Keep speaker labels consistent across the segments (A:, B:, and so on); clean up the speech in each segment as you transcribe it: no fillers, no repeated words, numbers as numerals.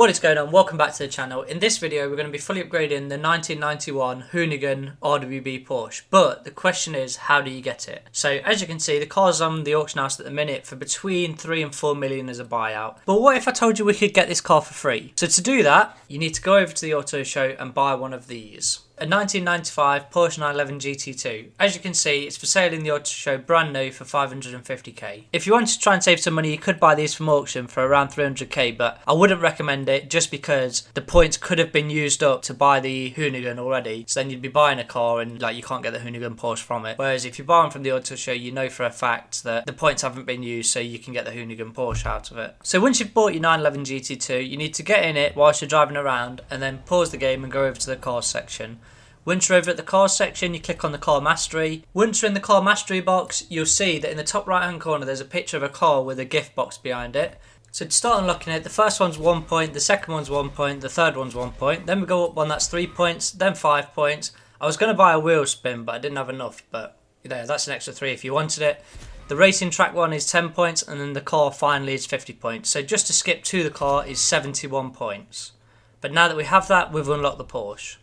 A: What is going on? Welcome back to the channel. In this video we're going to be fully upgrading the 1991 Hoonigan RWB Porsche, but the question is, how do you get it? So as you can see, the car's on the auction house at the minute for between 3 and 4 million as a buyout. But what if I told you we could get this car for free? So to do that, you need to go over to the auto show and buy one of these. A 1995 Porsche 911 GT2. As you can see, it's for sale in the auto show brand new for 550k. If you want to try and save some money, you could buy these from auction for around 300k, but I wouldn't recommend it just because the points could have been used up to buy the Hoonigan already. So then you'd be buying a car and you can't get the Hoonigan Porsche from it. Whereas if you buy one from the auto show, you know for a fact that the points haven't been used, so you can get the Hoonigan Porsche out of it. So once you've bought your 911 GT2, you need to get in it whilst you're driving around and then pause the game and go over to the cars section. Once you're over at the cars section, you click on the car mastery. Once you're in the car mastery box, you'll see that in the top right hand corner there's a picture of a car with a gift box behind it. So to start unlocking it, the first one's 1 point, the second one's 1 point, the third one's 1 point. Then we go up one that's 3 points, then 5 points. I was going to buy a wheel spin, but I didn't have enough, but that's an extra 3 if you wanted it. The racing track one is 10 points, and then the car finally is 50 points. So just to skip to the car is 71 points. But now that we have that, we've unlocked the Porsche.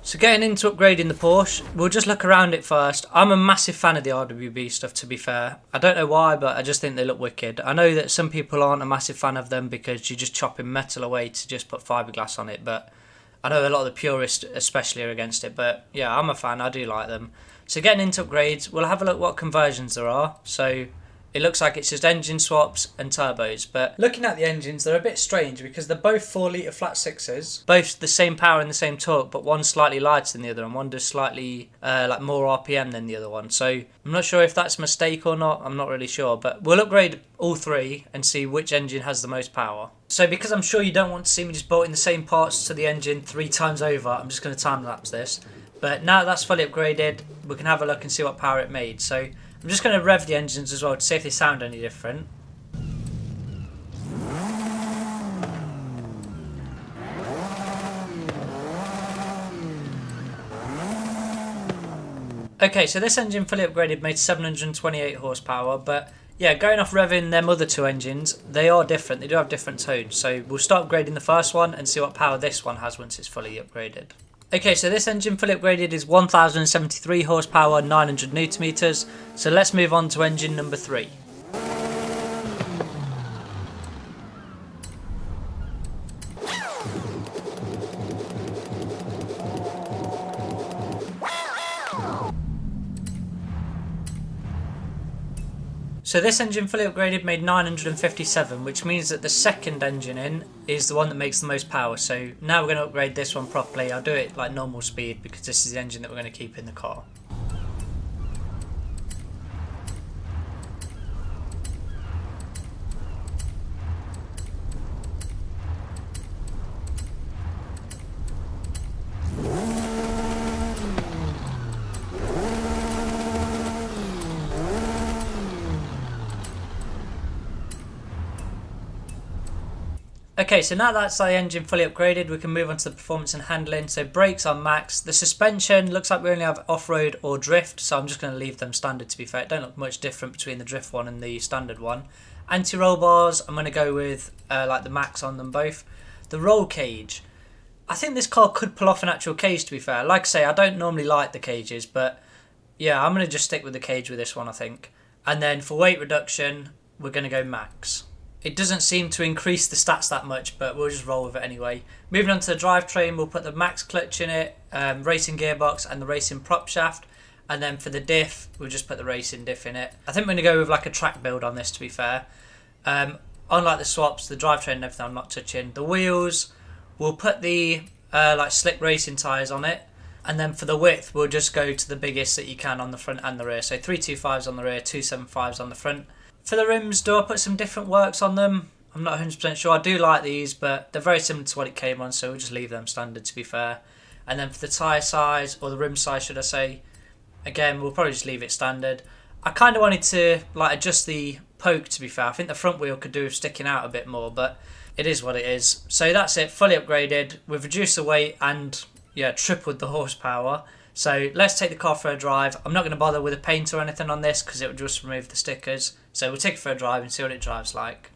A: So getting into upgrading the Porsche, we'll just look around it first. I'm a massive fan of the RWB stuff, to be fair. I don't know why, but I just think they look wicked. I know that some people aren't a massive fan of them because you're just chopping metal away to just put fiberglass on it, but I know a lot of the purists especially are against it. But yeah, I'm a fan, I do like them. So getting into upgrades, we'll have a look what conversions there are. So it looks like it's just engine swaps and turbos, but looking at the engines, they're a bit strange because they're both 4 litre flat sixes, both the same power and the same torque, but one's slightly lighter than the other and one does slightly more RPM than the other one. So I'm not sure if that's a mistake or not, I'm not really sure, but we'll upgrade all 3 and see which engine has the most power. So because I'm sure you don't want to see me just bolting the same parts to the engine 3 times over, I'm just going to time lapse this. But now that's fully upgraded, we can have a look and see what power it made. So I'm just going to rev the engines as well to see if they sound any different. Okay, so this engine fully upgraded made 728 horsepower, but yeah, going off revving them other 2 engines, they are different, they do have different tones. So we'll start upgrading the first one and see what power this one has once it's fully upgraded. Okay, so this engine fully upgraded is 1073 horsepower, 900 newton meters. So let's move on to engine number 3. So this engine fully upgraded made 957, which means that the second engine in is the one that makes the most power. So now we're going to upgrade this one properly. I'll do it like normal speed because this is the engine that we're going to keep in the car. Okay, so now that's the engine fully upgraded, we can move on to the performance and handling. So brakes are max. The suspension looks like we only have off-road or drift, so I'm just going to leave them standard to be fair. It don't look much different between the drift one and the standard one. Anti-roll bars, I'm going to go with like the max on them both. The roll cage, I think this car could pull off an actual cage to be fair. Like I say, I don't normally like the cages, but yeah, I'm going to just stick with the cage with this one I think. And then for weight reduction, we're going to go max. It doesn't seem to increase the stats that much, but we'll just roll with it anyway. Moving on to the drivetrain, we'll put the max clutch in it, racing gearbox and the racing prop shaft. And then for the diff, we'll just put the racing diff in it. I think we're going to go with like a track build on this to be fair. Unlike the swaps, the drivetrain and everything I'm not touching. The wheels, we'll put the like slick racing tyres on it. And then for the width, we'll just go to the biggest that you can on the front and the rear. So 325s on the rear, 275s on the front. For the rims, do I put some different works on them? I'm not 100% sure. I do like these, but they're very similar to what it came on, so we'll just leave them standard to be fair. And then for the tyre size, or the rim size should I say, again, we'll probably just leave it standard. I kind of wanted to like adjust the poke to be fair. I think the front wheel could do with sticking out a bit more, but it is what it is. So that's it, fully upgraded. We've reduced the weight and yeah, tripled the horsepower. So let's take the car for a drive. I'm not going to bother with a paint or anything on this because it will just remove the stickers. So we'll take it for a drive and see what it drives like.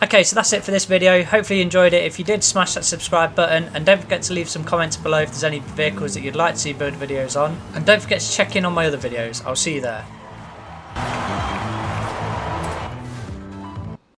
A: Okay, so that's it for this video. Hopefully you enjoyed it. If you did, smash that subscribe button, and don't forget to leave some comments below if there's any vehicles that you'd like to see build videos on, and don't forget to check in on my other videos. I'll see you there.